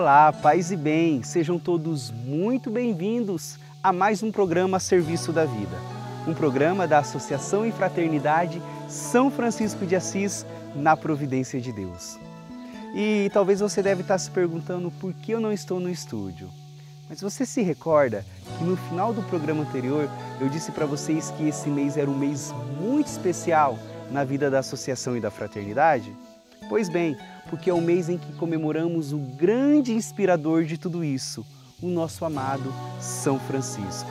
Olá, paz e bem, sejam todos muito bem-vindos a mais um programa a serviço da vida. Um programa da Associação e Fraternidade São Francisco de Assis, na providência de Deus. E talvez você deve estar se perguntando por que eu não estou no estúdio. Mas você se recorda que no final do programa anterior eu disse para vocês que esse mês era um mês muito especial na vida da Associação e da Fraternidade? Pois bem, porque é o mês em que comemoramos o grande inspirador de tudo isso, o nosso amado São Francisco.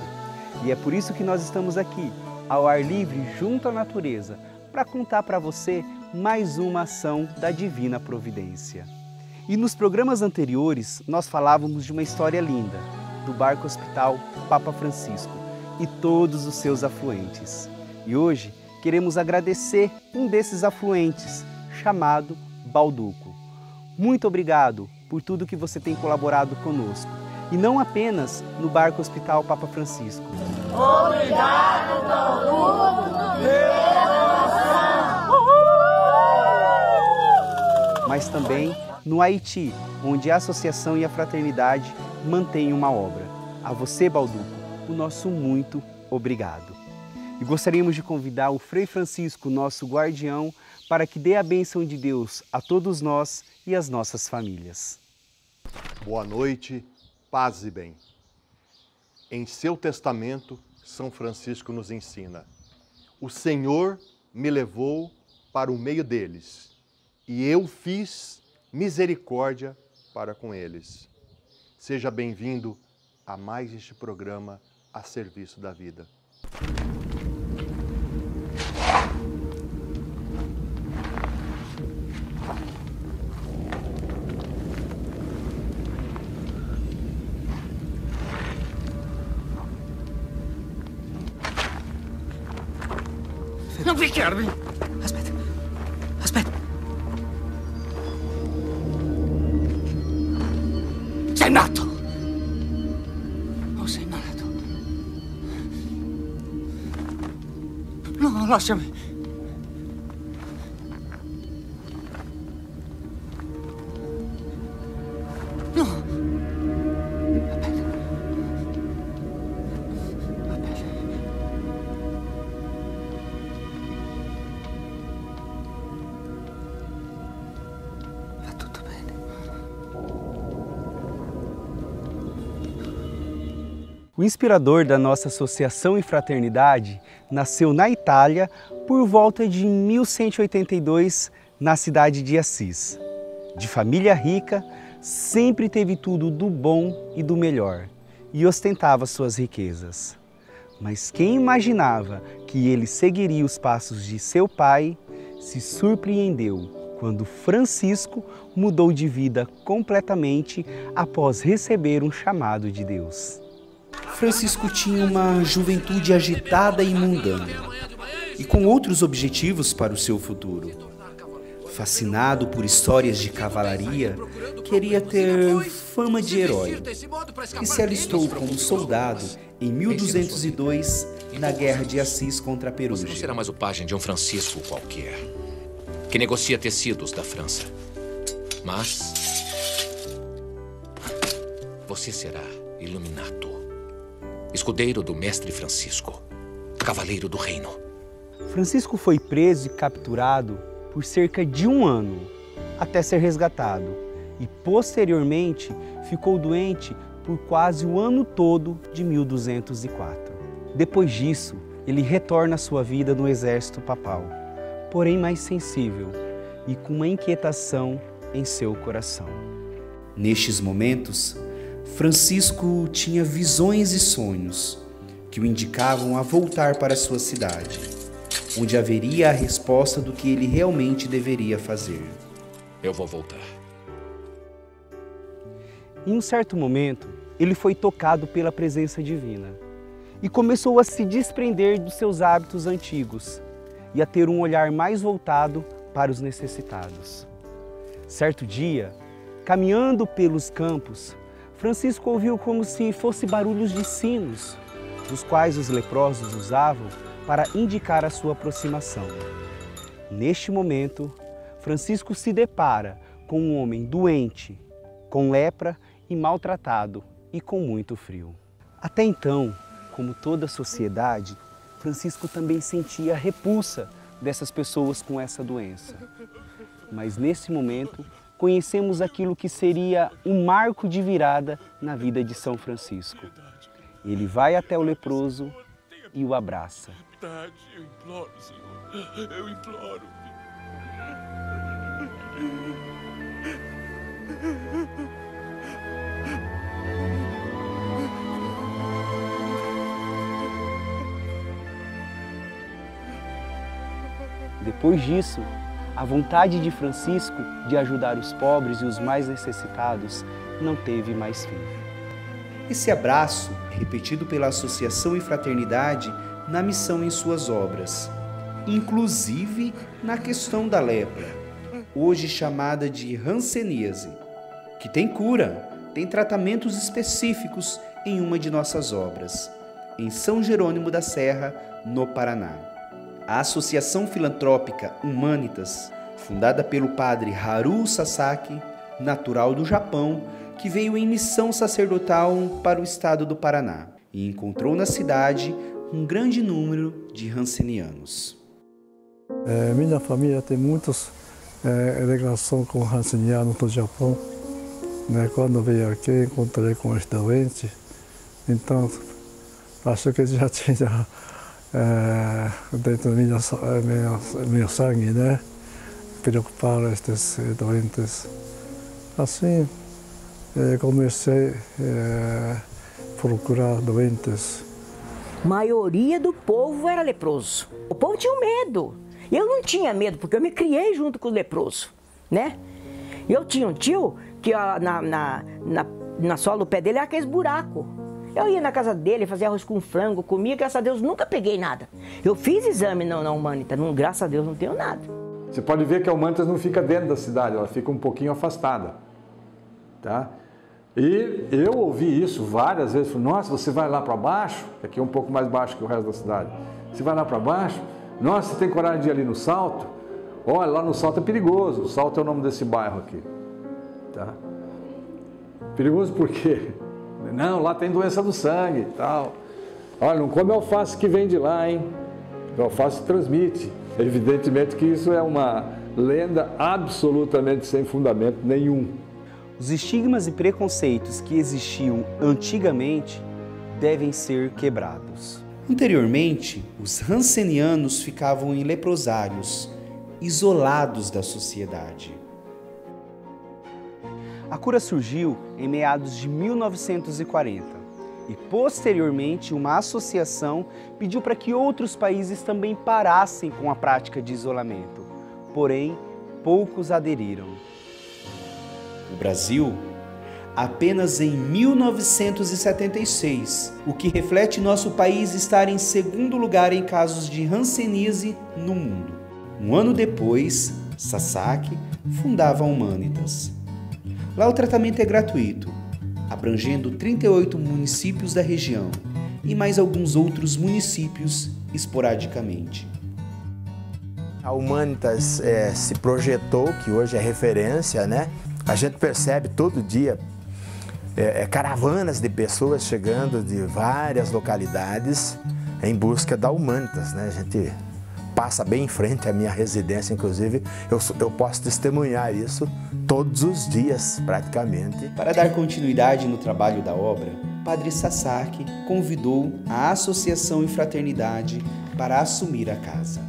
E é por isso que nós estamos aqui, ao ar livre, junto à natureza, para contar para você mais uma ação da Divina Providência. E nos programas anteriores, nós falávamos de uma história linda, do barco hospital Papa Francisco e todos os seus afluentes. E hoje queremos agradecer um desses afluentes, chamado Balduco. Muito obrigado por tudo que você tem colaborado conosco. E não apenas no barco hospital Papa Francisco. Obrigado, Balduco, pela doação! Mas também no Haiti, onde a Associação e a Fraternidade mantêm uma obra. A você, Balduco, o nosso muito obrigado. E gostaríamos de convidar o Frei Francisco, nosso guardião, para que dê a bênção de Deus a todos nós e as nossas famílias. Boa noite, paz e bem. Em seu testamento, São Francisco nos ensina: o Senhor me levou para o meio deles, e eu fiz misericórdia para com eles. Seja bem-vindo a mais este programa a serviço da vida. Non picchiarmi! Aspetta, aspetta! Sei matto! Oh, sei malato! No, lasciami! No! O inspirador da nossa Associação e Fraternidade nasceu na Itália por volta de 1182, na cidade de Assis. De família rica, sempre teve tudo do bom e do melhor e ostentava suas riquezas. Mas quem imaginava que ele seguiria os passos de seu pai se surpreendeu quando Francisco mudou de vida completamente após receber um chamado de Deus. Francisco tinha uma juventude agitada e mundana, e com outros objetivos para o seu futuro. Fascinado por histórias de cavalaria, queria ter fama de herói, e se alistou como soldado em 1202 na Guerra de Assis contra a Perúgia. Você não será mais o pajem de um Francisco qualquer, que negocia tecidos da França. Mas você será Illuminato, escudeiro do mestre Francisco, cavaleiro do reino. Francisco foi preso e capturado por cerca de um ano, até ser resgatado, e posteriormente ficou doente por quase o ano todo de 1204. Depois disso, ele retorna à sua vida no exército papal, porém mais sensível e com uma inquietação em seu coração. Nestes momentos, Francisco tinha visões e sonhos que o indicavam a voltar para sua cidade, onde haveria a resposta do que ele realmente deveria fazer. Eu vou voltar. Em um certo momento, ele foi tocado pela presença divina e começou a se desprender dos seus hábitos antigos e a ter um olhar mais voltado para os necessitados. Certo dia, caminhando pelos campos, Francisco ouviu como se fosse barulhos de sinos, dos quais os leprosos usavam para indicar a sua aproximação. Neste momento, Francisco se depara com um homem doente, com lepra e maltratado e com muito frio. Até então, como toda a sociedade, Francisco também sentia repulsa dessas pessoas com essa doença. Mas nesse momento, conhecemos aquilo que seria um marco de virada na vida de São Francisco. Ele vai até o leproso e o abraça. Eu imploro, Senhor. Eu imploro. Depois disso, a vontade de Francisco de ajudar os pobres e os mais necessitados não teve mais fim. Esse abraço é repetido pela Associação e Fraternidade na missão em suas obras, inclusive na questão da lepra, hoje chamada de hanseníase, que tem cura, tem tratamentos específicos em uma de nossas obras, em São Jerônimo da Serra, no Paraná. A Associação Filantrópica Humanitas, fundada pelo padre Haru Sasaki, natural do Japão, que veio em missão sacerdotal para o estado do Paraná e encontrou na cidade um grande número de hansenianos. Minha família tem muitas relações com hansenianos do Japão. Quando veio aqui, encontrei com os doentes, então acho que já tinha dentro do meu sangue, preocupar estes doentes. Assim, comecei a procurar doentes. A maioria do povo era leproso. O povo tinha medo. Eu não tinha medo, porque eu me criei junto com o leproso, né? Eu tinha um tio que na sola do pé dele era aqueles buracos. Eu ia na casa dele, fazia arroz com frango, comia, graças a Deus nunca peguei nada. Eu fiz exame na Humanitas, graças a Deus não tenho nada. Você pode ver que a Humanitas não fica dentro da cidade, ela fica um pouquinho afastada. Tá? E eu ouvi isso várias vezes, falei, nossa, você vai lá para baixo, que aqui é um pouco mais baixo que o resto da cidade, você vai lá para baixo, nossa, você tem coragem de ir ali no Salto? Olha, lá no Salto é perigoso, o Salto é o nome desse bairro aqui. Tá? Perigoso por quê? Não, lá tem doença do sangue e tal. Olha, não come alface que vem de lá, hein? O alface transmite. Evidentemente que isso é uma lenda absolutamente sem fundamento nenhum. Os estigmas e preconceitos que existiam antigamente devem ser quebrados. Anteriormente, os hansenianos ficavam em leprosários, isolados da sociedade. A cura surgiu em meados de 1940 e, posteriormente, uma associação pediu para que outros países também parassem com a prática de isolamento. Porém, poucos aderiram. O Brasil, apenas em 1976, o que reflete nosso país estar em segundo lugar em casos de hanseníase no mundo. Um ano depois, Sasaki fundava a Humanitas. Lá o tratamento é gratuito, abrangendo 38 municípios da região e mais alguns outros municípios esporadicamente. A Humanitas se projetou, que hoje é referência, né? A gente percebe todo dia caravanas de pessoas chegando de várias localidades em busca da Humanitas, né? A gente passa bem em frente à minha residência, inclusive eu posso testemunhar isso todos os dias, praticamente. Para dar continuidade no trabalho da obra, Padre Sasaki convidou a Associação e Fraternidade para assumir a casa.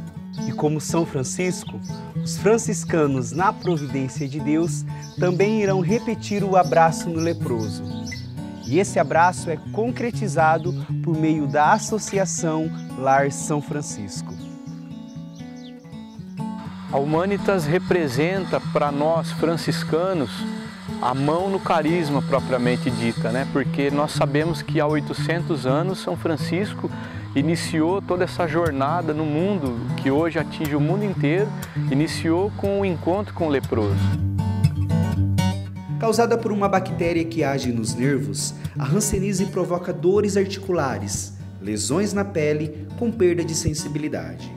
E como São Francisco, os franciscanos, na providência de Deus, também irão repetir o abraço no leproso. E esse abraço é concretizado por meio da Associação Lar São Francisco. A Humanitas representa para nós franciscanos a mão no carisma propriamente dita, né? Porque nós sabemos que há 800 anos São Francisco iniciou toda essa jornada no mundo, que hoje atinge o mundo inteiro, iniciou com o encontro com o leproso. Causada por uma bactéria que age nos nervos, a hanseníase provoca dores articulares, lesões na pele com perda de sensibilidade.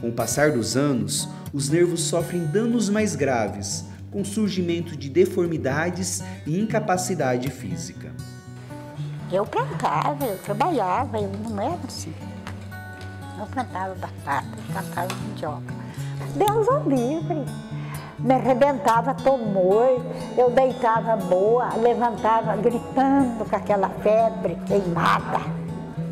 Com o passar dos anos, os nervos sofrem danos mais graves, com surgimento de deformidades e incapacidade física. Eu plantava, eu trabalhava, eu não era assim. Eu plantava batata, plantava mandioca. Deus o livre. Me arrebentava tumor, eu deitava boa, levantava gritando com aquela febre queimada.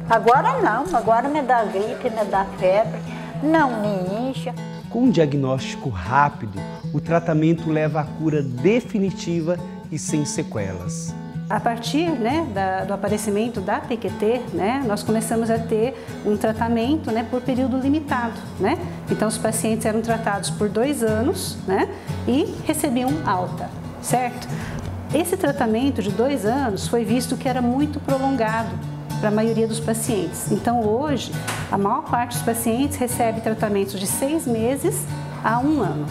Agora não, agora me dá gripe, me dá febre, não me incha. Com um diagnóstico rápido, o tratamento leva à cura definitiva e sem sequelas. A partir do aparecimento da TQT, nós começamos a ter um tratamento por período limitado. Então, os pacientes eram tratados por 2 anos e recebiam alta, certo? Esse tratamento de 2 anos foi visto que era muito prolongado para a maioria dos pacientes. Então, hoje, a maior parte dos pacientes recebe tratamentos de 6 meses a 1 ano.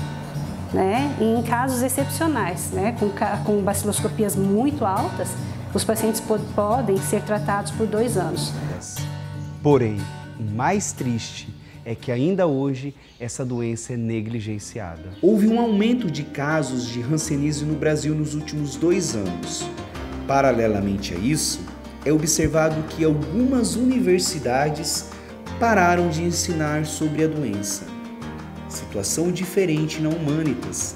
E em casos excepcionais, com baciloscopias muito altas, os pacientes podem ser tratados por 2 anos. Porém, o mais triste é que ainda hoje essa doença é negligenciada. Houve um aumento de casos de hanseníase no Brasil nos últimos 2 anos. Paralelamente a isso, é observado que algumas universidades pararam de ensinar sobre a doença. Situação diferente na Humanitas,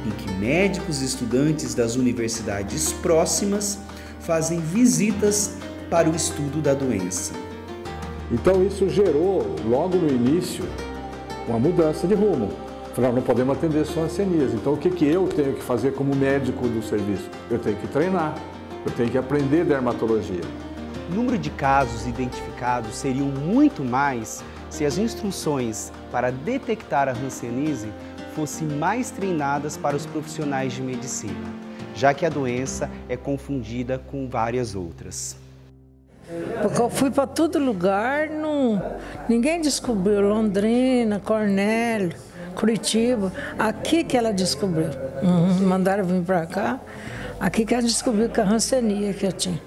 em que médicos e estudantes das universidades próximas fazem visitas para o estudo da doença. Então isso gerou, logo no início, uma mudança de rumo. Nós não podemos atender só hanseníase. Então o que eu tenho que fazer como médico do serviço? Eu tenho que treinar, eu tenho que aprender dermatologia. O número de casos identificados seriam muito mais se as instruções para detectar a hanseníase fossem mais treinadas para os profissionais de medicina, já que a doença é confundida com várias outras. Porque eu fui para todo lugar, ninguém descobriu. Londrina, Cornélio, Curitiba, aqui que ela descobriu. Mandaram vir para cá, aqui que ela descobriu que a hanseníase que eu tinha.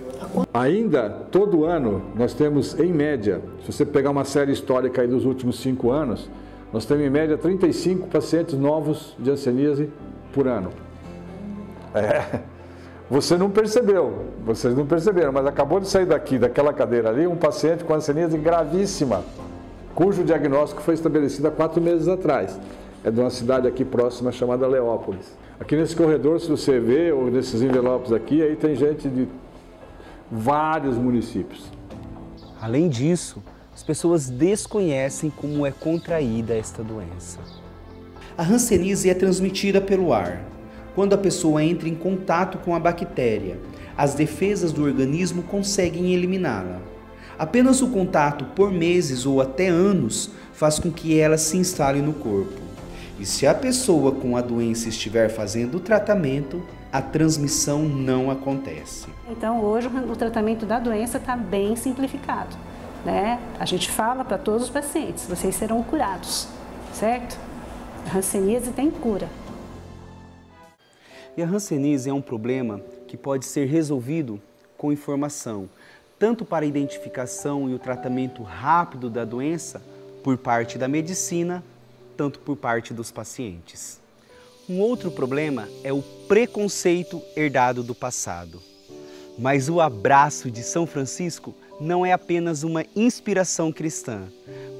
Ainda, todo ano, nós temos, em média, se você pegar uma série histórica aí dos últimos 5 anos, nós temos, em média, 35 pacientes novos de hanseníase por ano. Você não percebeu, vocês não perceberam, mas acabou de sair daquela cadeira ali, um paciente com hanseníase gravíssima, cujo diagnóstico foi estabelecido há 4 meses atrás. É de uma cidade aqui próxima chamada Leópolis. Aqui nesse corredor, se você vê, ou nesses envelopes aqui, aí tem gente de vários municípios. Além disso, as pessoas desconhecem como é contraída esta doença. A hanseníase é transmitida pelo ar. Quando a pessoa entra em contato com a bactéria, as defesas do organismo conseguem eliminá-la. Apenas o contato por meses ou até anos faz com que ela se instale no corpo. E se a pessoa com a doença estiver fazendo o tratamento, a transmissão não acontece. Então, hoje o tratamento da doença está bem simplificado. A gente fala para todos os pacientes, vocês serão curados, certo? A hanseníase tem cura. E a hanseníase é um problema que pode ser resolvido com informação, tanto para a identificação e o tratamento rápido da doença por parte da medicina, tanto por parte dos pacientes. Um outro problema é o preconceito herdado do passado. Mas o abraço de São Francisco não é apenas uma inspiração cristã,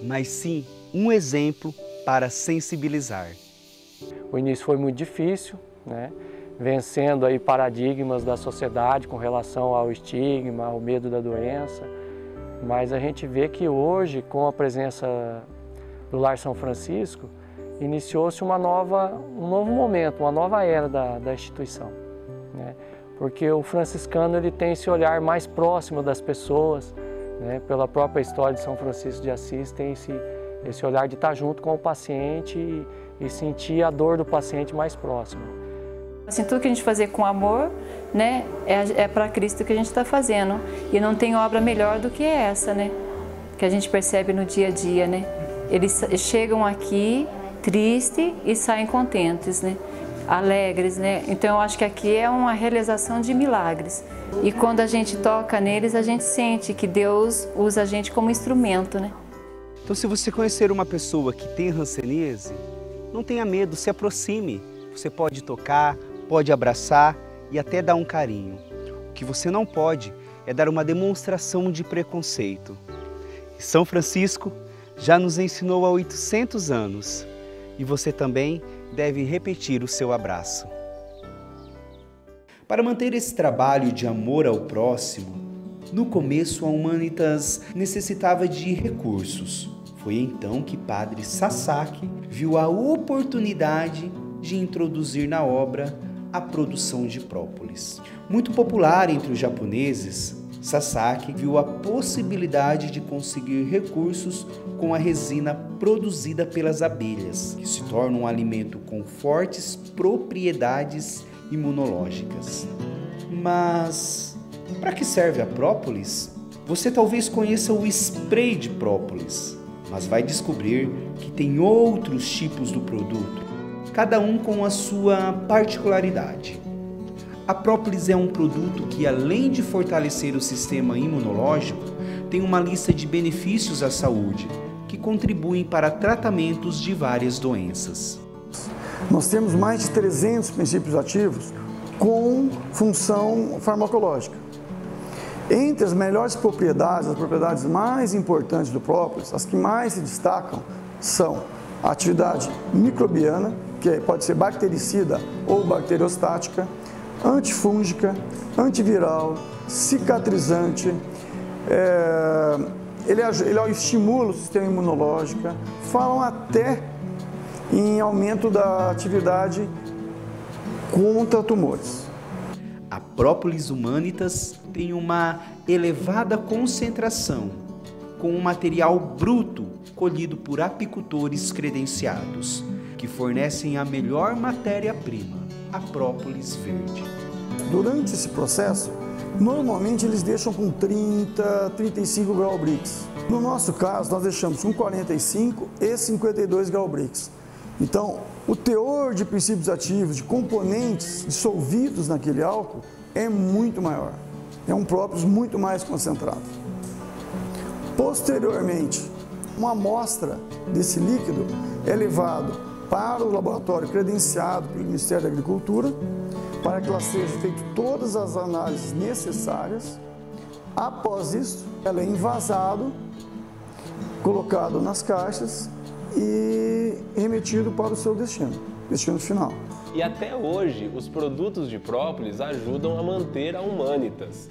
mas sim um exemplo para sensibilizar. O início foi muito difícil, vencendo aí paradigmas da sociedade com relação ao estigma, ao medo da doença. Mas a gente vê que hoje, com a presença do Lar São Francisco, iniciou-se um novo momento, uma nova era da instituição. Porque o franciscano ele tem esse olhar mais próximo das pessoas, pela própria história de São Francisco de Assis, tem esse olhar de estar junto com o paciente e sentir a dor do paciente mais próximo. Assim, tudo que a gente fazer com amor, é para Cristo que a gente está fazendo. E não tem obra melhor do que essa, que a gente percebe no dia a dia, Eles chegam aqui tristes e saem contentes, alegres, Então eu acho que aqui é uma realização de milagres. E quando a gente toca neles, a gente sente que Deus usa a gente como instrumento, Então, se você conhecer uma pessoa que tem hanseníase, não tenha medo, se aproxime. você pode tocar, pode abraçar e até dar um carinho. O que você não pode é dar uma demonstração de preconceito. E São Francisco já nos ensinou há 800 anos e você também deve repetir o seu abraço. Para manter esse trabalho de amor ao próximo, no começo a Humanitas necessitava de recursos. Foi então que Padre Sasaki viu a oportunidade de introduzir na obra a produção de própolis. Muito popular entre os japoneses, Sasaki viu a possibilidade de conseguir recursos com a resina produzida pelas abelhas, que se torna um alimento com fortes propriedades imunológicas. Mas para que serve a própolis? Você talvez conheça o spray de própolis, mas vai descobrir que tem outros tipos do produto, cada um com a sua particularidade. A própolis é um produto que, além de fortalecer o sistema imunológico, tem uma lista de benefícios à saúde, que contribuem para tratamentos de várias doenças. Nós temos mais de 300 princípios ativos com função farmacológica. Entre as melhores propriedades, as propriedades mais importantes do própolis, as que mais se destacam são a atividade microbiana, que pode ser bactericida ou bacteriostática, antifúngica, antiviral, cicatrizante, ele estimula o sistema imunológico, falam até em aumento da atividade contra tumores. A própolis Humanitas tem uma elevada concentração, com um material bruto colhido por apicultores credenciados, que fornecem a melhor matéria-prima, a própolis verde. Durante esse processo, normalmente eles deixam com 30, 35 Grau-Brix. No nosso caso, nós deixamos com 45 e 52 Grau-Brix. Então, o teor de princípios ativos, de componentes dissolvidos naquele álcool é muito maior. É um própolis muito mais concentrado. Posteriormente, uma amostra desse líquido é levado para o laboratório credenciado pelo Ministério da Agricultura, para que lá sejam feitas todas as análises necessárias. Após isso, ela é envasado, colocado nas caixas e remetido para o seu destino final. E até hoje, os produtos de própolis ajudam a manter a Humanitas.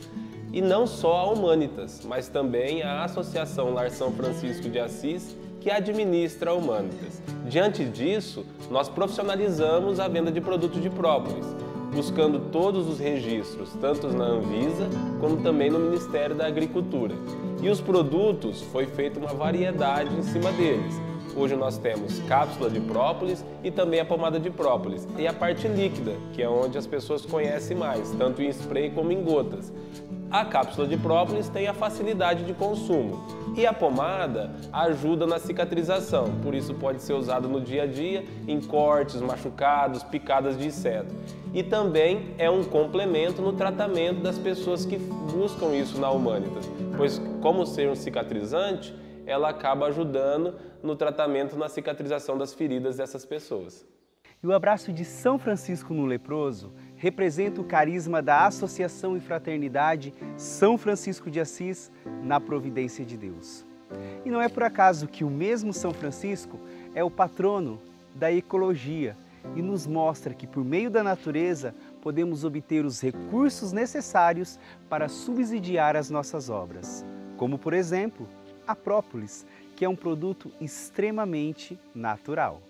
E não só a Humanitas, mas também a Associação Lar São Francisco de Assis, que administra a Humanitas. Diante disso, nós profissionalizamos a venda de produtos de própolis, buscando todos os registros, tanto na Anvisa, como também no Ministério da Agricultura. E os produtos, foi feita uma variedade em cima deles. Hoje nós temos cápsula de própolis e também a pomada de própolis. E a parte líquida, que é onde as pessoas conhecem mais, tanto em spray como em gotas. A cápsula de própolis tem a facilidade de consumo e a pomada ajuda na cicatrização, por isso pode ser usada no dia a dia em cortes, machucados, picadas de inseto. E também é um complemento no tratamento das pessoas que buscam isso na Humanitas, pois como ser um cicatrizante, ela acaba ajudando no tratamento, na cicatrização das feridas dessas pessoas. E o abraço de São Francisco no leproso representa o carisma da Associação e Fraternidade São Francisco de Assis na providência de Deus. E não é por acaso que o mesmo São Francisco é o patrono da ecologia e nos mostra que por meio da natureza podemos obter os recursos necessários para subsidiar as nossas obras, como por exemplo a própolis, que é um produto extremamente natural.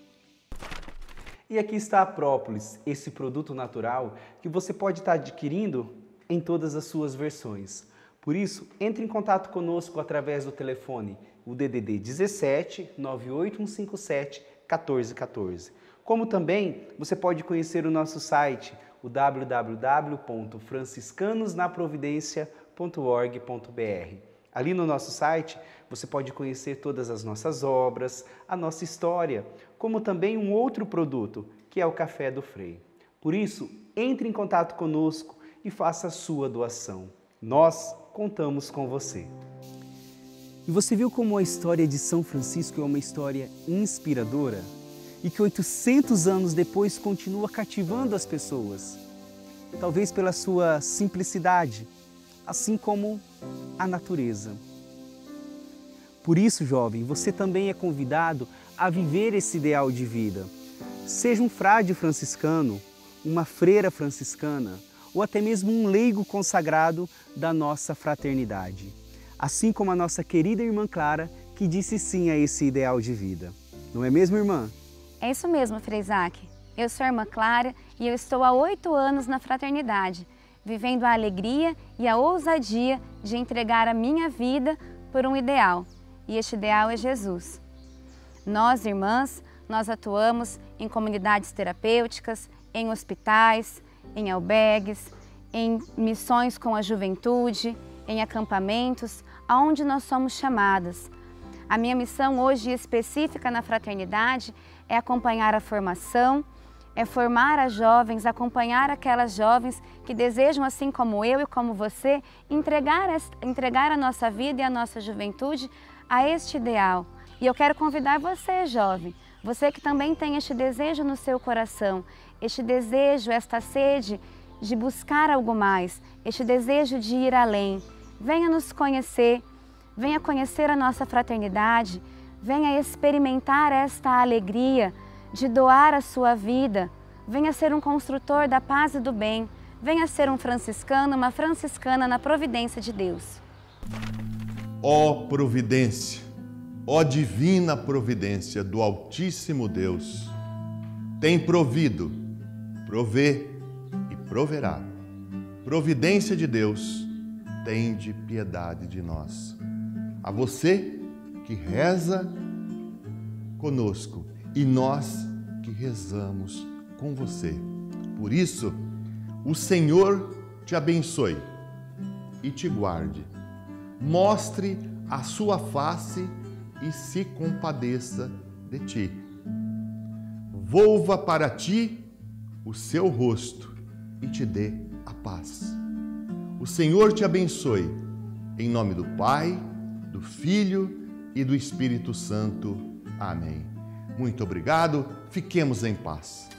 E aqui está a própolis, esse produto natural que você pode estar adquirindo em todas as suas versões. Por isso, entre em contato conosco através do telefone, o DDD 17 98157 1414. Como também você pode conhecer o nosso site, o www.franciscanosnaprovidencia.org.br. Ali no nosso site, você pode conhecer todas as nossas obras, a nossa história, como também um outro produto, que é o Café do Frei. Por isso, entre em contato conosco e faça a sua doação. Nós contamos com você. E você viu como a história de São Francisco é uma história inspiradora? e que 800 anos depois continua cativando as pessoas. Talvez pela sua simplicidade, assim como a natureza. Por isso, jovem, você também é convidado a viver esse ideal de vida. Seja um frade franciscano, uma freira franciscana ou até mesmo um leigo consagrado da nossa fraternidade. Assim como a nossa querida irmã Clara, que disse sim a esse ideal de vida. Não é mesmo, irmã? É isso mesmo, Frei Isaac. Eu sou a irmã Clara e eu estou há 8 anos na fraternidade, vivendo a alegria e a ousadia de entregar a minha vida por um ideal. E este ideal é Jesus. Nós, irmãs, nós atuamos em comunidades terapêuticas, em hospitais, em albergues, em missões com a juventude, em acampamentos, aonde nós somos chamadas. A minha missão hoje específica na fraternidade é acompanhar a formação, é formar as jovens, acompanhar aquelas jovens que desejam, assim como eu e como você, entregar a nossa vida e a nossa juventude a este ideal. E eu quero convidar você, jovem, você que também tem este desejo no seu coração, este desejo, esta sede de buscar algo mais, este desejo de ir além. Venha nos conhecer, venha conhecer a nossa fraternidade, venha experimentar esta alegria de doar a sua vida, venha ser um construtor da paz e do bem, venha ser um franciscano, uma franciscana na providência de Deus. Ó providência, ó divina providência do Altíssimo Deus, tem provido, provê e proverá. Providência de Deus, tende piedade de nós. A você que reza conosco e nós que rezamos com você. Por isso, o Senhor te abençoe e te guarde. Mostre a sua face e se compadeça de ti. Volva para ti o seu rosto e te dê a paz. O Senhor te abençoe, em nome do Pai, do Filho e do Espírito Santo. Amém. Muito obrigado, fiquemos em paz.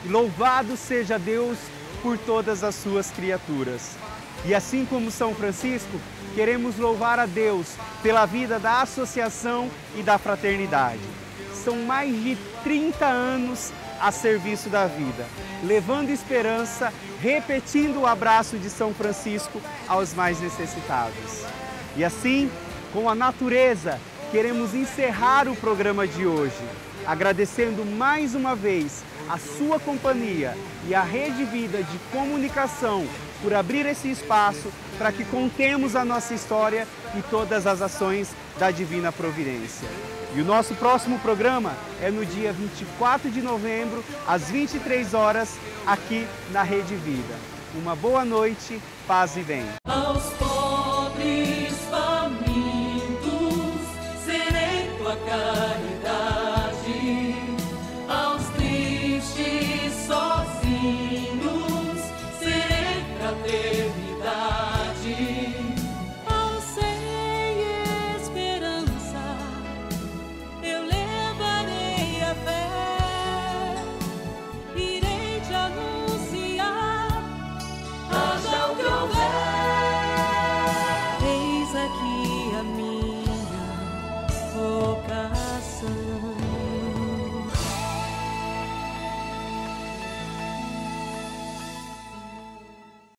E louvado seja Deus por todas as suas criaturas. E assim como São Francisco, queremos louvar a Deus pela vida da associação e da fraternidade. São mais de 30 anos a serviço da vida, levando esperança, repetindo o abraço de São Francisco aos mais necessitados. E assim, com a natureza, queremos encerrar o programa de hoje, agradecendo mais uma vez a sua companhia e a Rede Vida de Comunicação por abrir esse espaço para que contemos a nossa história e todas as ações da Divina Providência. E o nosso próximo programa é no dia 24 de novembro, às 23 horas, aqui na Rede Vida. Uma boa noite, paz e bem.